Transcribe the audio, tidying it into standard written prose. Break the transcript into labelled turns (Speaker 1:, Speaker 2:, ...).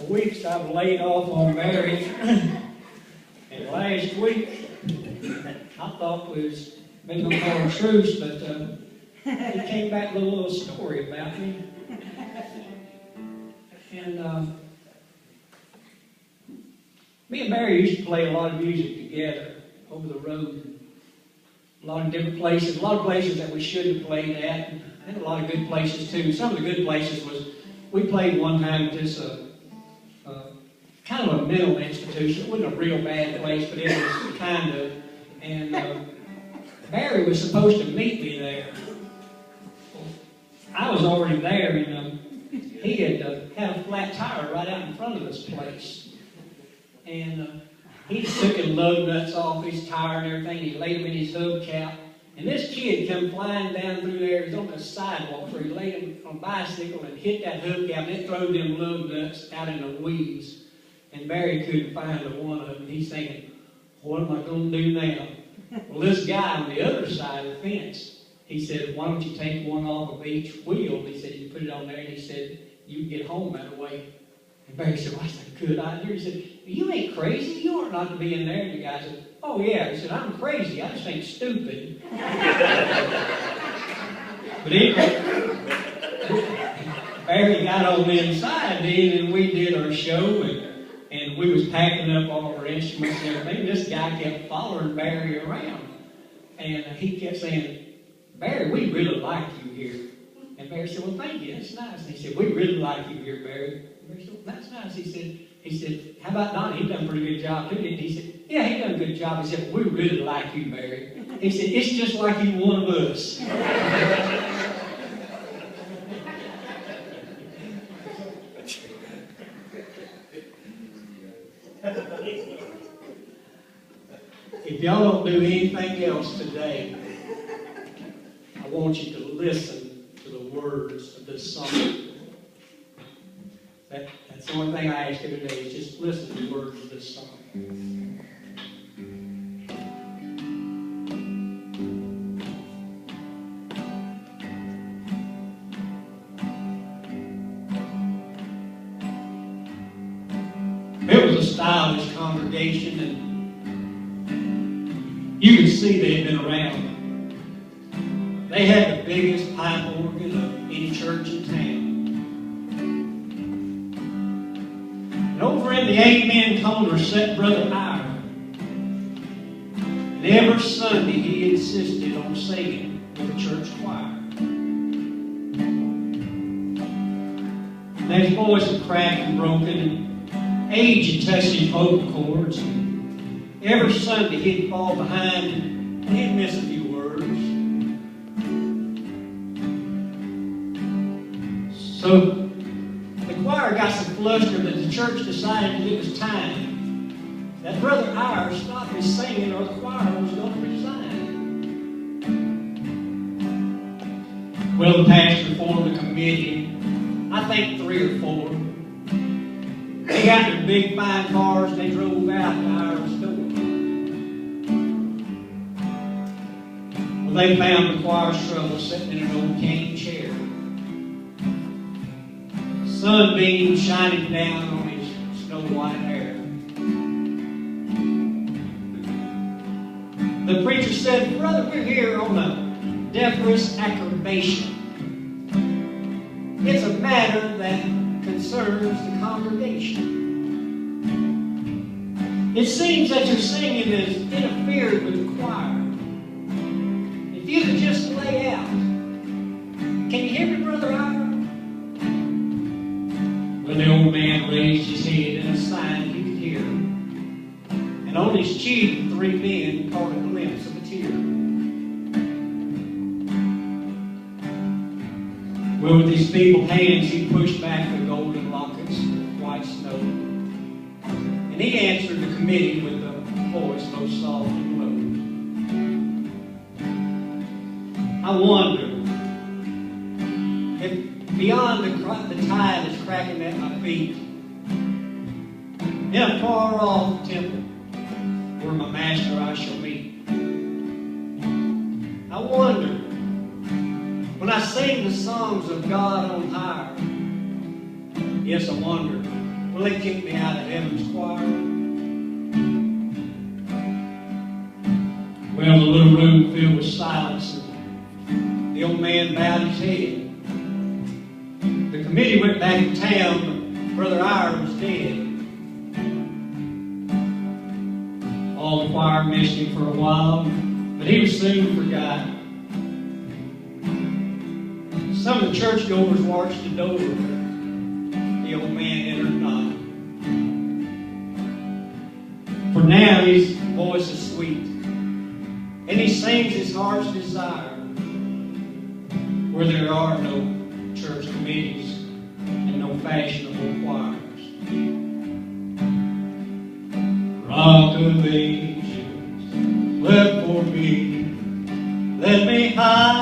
Speaker 1: weeks I've laid off on marriage. And last week, I thought it was maybe going to call a truce, but he came back with a little story about me. And me and Mary used to play a lot of music together over the road. A lot of different places, a lot of places that we shouldn't have played at, and a lot of good places too. Some of the good places was, we played one time at this kind of a mental institution. It wasn't a real bad place, but it was kind of. And Barry was supposed to meet me there. I was already there, and he had had a flat tire right out in front of this place. And he took his lug nuts off his tire and everything. He laid them in his hubcap. And this kid come flying down through there. He was on the sidewalk where he laid him on a bicycle and hit that hubcap, and it threw them lug nuts out in the weeds. And Barry couldn't find one of them. He's thinking, what am I going to do now? Well, this guy on the other side of the fence, he said, why don't you take one off of each wheel? And he said, you put it on there, and he said, you can get home that way. And Barry said, well, that's a good idea. He said, you ain't crazy. You ought not to be in there. And the guy said, oh, yeah. He said, I'm crazy. I just ain't stupid. But anyway, Barry got on the inside then, and we did our show, and we was packing up all our instruments and everything. This guy kept following Barry around. And he kept saying, Barry, we really like you here. And Barry said, well, thank you. That's nice. And he said, we really like you here, Barry. And Barry said, well, that's nice. He said, how about Donnie? He done a pretty good job, too, didn't he? He said, yeah, he done a good job. He said, well, we really like you, Barry. He said, it's just like you one of us. If y'all don't do anything else today, I want you to listen to the words of this song. That's the only thing I ask you today, is just listen to the words of this song. It was a stylish congregation, and you could see they had been around. They had the biggest pipe organ of any church in town. And over in the amen corner sat Brother Ira. And every Sunday he insisted on singing with the church choir. And his voice was cracked and broken, and age had touched his vocal cords. And every Sunday he'd fall behind and he'd miss a few words. So the choir got so flustered that the church decided that it was time that Brother Ira stopped his singing, or the choir was going to resign. Well, the pastor formed a committee, I think 3 or 4. They got their big fine cars and they drove out to Ira's door. Well, they found the choir's trouble sitting in an old cane chair. Sunbeam shining down on his snow white hair. The preacher said, brother, we're here on a deferous acclamation. It's a matter that concerns the congregation. It seems that your singing has interfered with the choir. If you could just lay out. Can you hear me, Brother Ira? Well, the old man raised his head in a sign he could hear. And on his cheek, 3 men caught a glimpse of a tear. Well, with his feeble hands, he pushed back the golden lockets of white snow. And he answered the committee with a voice both soft and low. I wonder if beyond the tide that's cracking at my feet, in a far-off temple where my master I shall meet, I wonder, when I sing the songs of God on high, yes, I wonder Well, they kicked me out of Heaven's choir. Well, the little room filled with silence, and the old man bowed his head. The committee went back to town, but Brother Iyer was dead. All the choir missed him for a while, but he was soon forgotten. Some of the churchgoers watched the door, but the old man entered not. For now his voice is sweet, and he sings his heart's desire, where there are no church committees and no fashionable choirs. Rock of ages, wept for me, let me hide